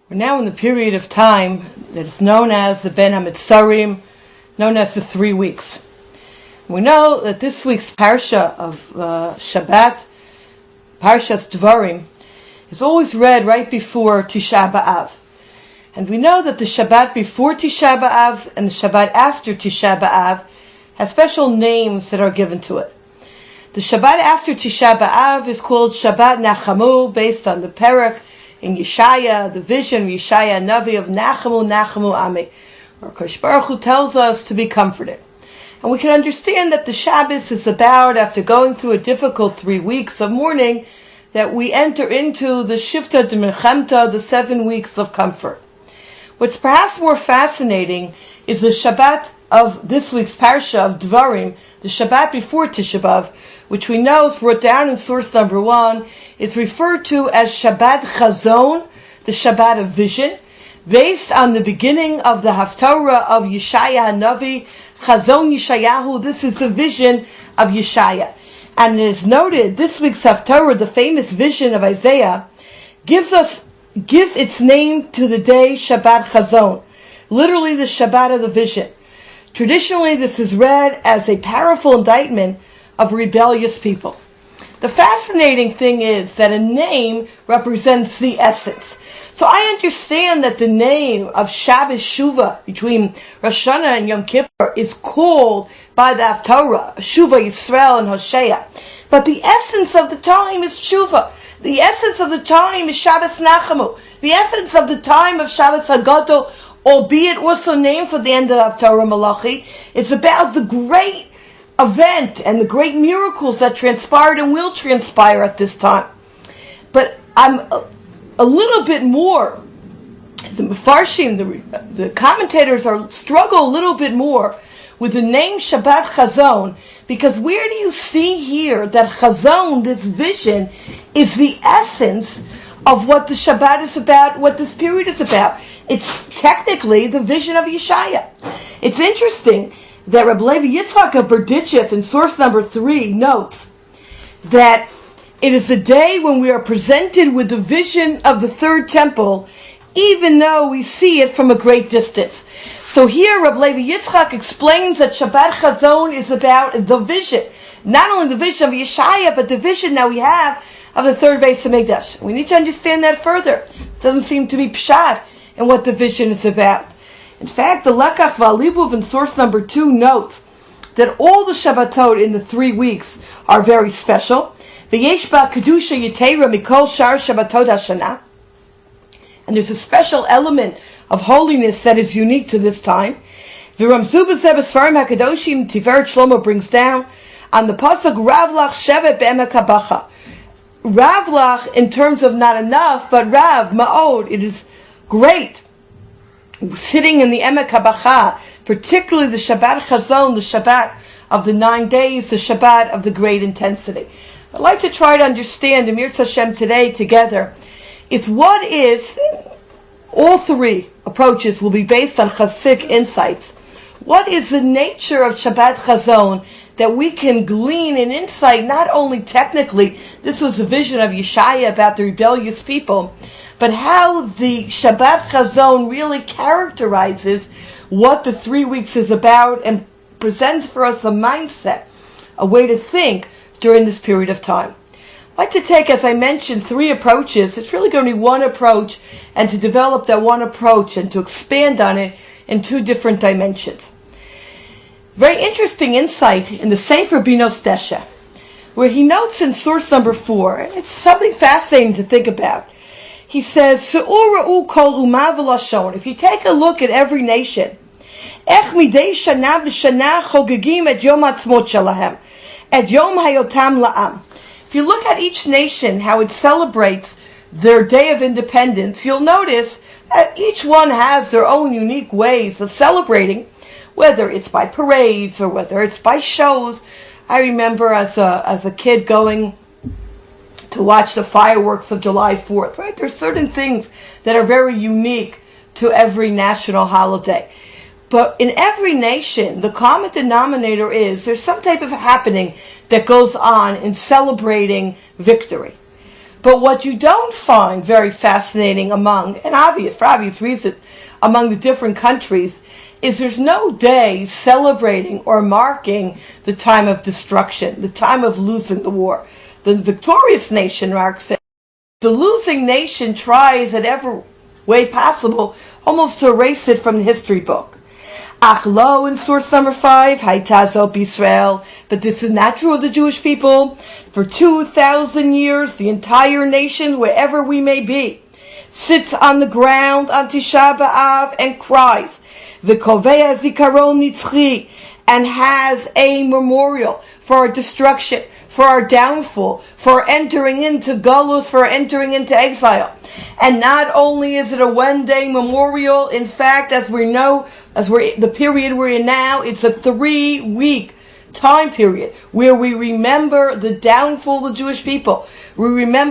We're now in the period of time that is known as the Ben HaMitzarim, known as the 3 weeks. We know that this week's Parsha of Shabbat, Parshas Dvarim, is always read right before Tisha B'Av. And we know that the Shabbat before Tisha B'Av and the Shabbat after Tisha B'Av have special names that are given to it. The Shabbat after Tisha B'Av is called Shabbat Nachamu, based on the Perek in Yeshaya, the vision of Yeshaya Navi of Nachamu, Nachamu Ami, where Kosh Baruch Hu tells us to be comforted. And we can understand that the Shabbos is about, after going through a difficult 3 weeks of mourning, that we enter into the Shifta de Mechemta, the 7 weeks of comfort. What's perhaps more fascinating is the Shabbat of this week's Parsha of Dvarim, the Shabbat before Tisha B'Av, which we know is brought down in source number 1. It's referred to as Shabbat Chazon, the Shabbat of vision, based on the beginning of the Haftarah of Yeshaya Navi, Chazon Yeshayahu. This is the vision of Yeshaya. And it is noted, this week's Haftarah, the famous vision of Isaiah, gives its name to the day Shabbat Chazon, literally the Shabbat of the vision. Traditionally, this is read as a powerful indictment of rebellious people. The fascinating thing is that a name represents the essence. So I understand that the name of Shabbos Shuvah between Rosh Hashanah and Yom Kippur is called by the Haftarah, Shuvah Yisrael and Hosea. But the essence of the time is Shuvah. The essence of the time is Shabbos Nachamu. The essence of the time of Shabbos Hagadol, albeit also named for the end of Haftarah Malachi, it's about the great event and the great miracles that transpired and will transpire at this time. But I'm a little bit more, the Mefarshim, the commentators struggle a little bit more with the name Shabbat Chazon, because where do you see here that Chazon, this vision, is the essence of what the Shabbat is about, what this period is about? It's technically the vision of Yeshaya. It's interesting that Rabbi Levi Yitzchak of Berdichev in source number 3 notes that it is a day when we are presented with the vision of the third temple, even though we see it from a great distance. So here Rabbi Levi Yitzchak explains that Shabbat Chazon is about the vision, not only the vision of Yeshaya, but the vision that we have of the third Beis HaMikdash. We need to understand that further. It doesn't seem to be pshat in what the vision is about. In fact, the Lekach V'Alibuv in source number 2 notes that all the Shabbatot in the 3 weeks are very special. V'yesh ba kedusha yitera mikol shar Shabbatot hashana. And there's a special element of holiness that is unique to this time. V'ramzu b'zeh b'sfarim hakadoshim Tiferet Shlomo brings down on the pasuk Ravlach shevet be'emek habacha. Ravlach in terms of not enough, but Rav, Ma'od, it is great. Sitting in the Emek HaBacha, particularly the Shabbat Chazon, the Shabbat of the 9 days, the Shabbat of the great intensity. I'd like to try to understand, Emir Hashem today together, is what is, all 3 approaches will be based on Chasidic insights. What is the nature of Shabbat Chazon that we can glean an insight, not only technically, this was a vision of Yeshaya about the rebellious people, but how the Shabbat Chazon really characterizes what the 3 weeks is about and presents for us a mindset, a way to think during this period of time. I'd like to take, as I mentioned, 3 approaches. It's really going to be one approach, and to develop that one approach and to expand on it in 2 different dimensions. Very interesting insight in the Sefer Binos Desha, where he notes in source number 4, and it's something fascinating to think about. He says, if you take a look at every nation, if you look at each nation, how it celebrates their Day of Independence, you'll notice that each one has their own unique ways of celebrating, whether it's by parades or whether it's by shows. I remember as a kid going to watch the fireworks of July 4th, right? There's certain things that are very unique to every national holiday. But in every nation, the common denominator is there's some type of happening that goes on in celebrating victory. But what you don't find very fascinating for obvious reasons, among the different countries, is there's no day celebrating or marking the time of destruction, the time of losing the war. The victorious nation marks it. The losing nation tries in every way possible almost to erase it from the history book. Ach lo, in source number 5, Haitazo B'Israel. But this is not true of the Jewish people. For 2,000 years, the entire nation, wherever we may be, sits on the ground on Tisha B'Av and cries, V'kovea zikaron nitzchi, and has a memorial for our destruction, for our downfall, for our entering into galus, for our entering into exile. And not only is it a one-day memorial, in fact, as we're the period we're in now, it's a 3-week time period where we remember the downfall of the Jewish people. We remember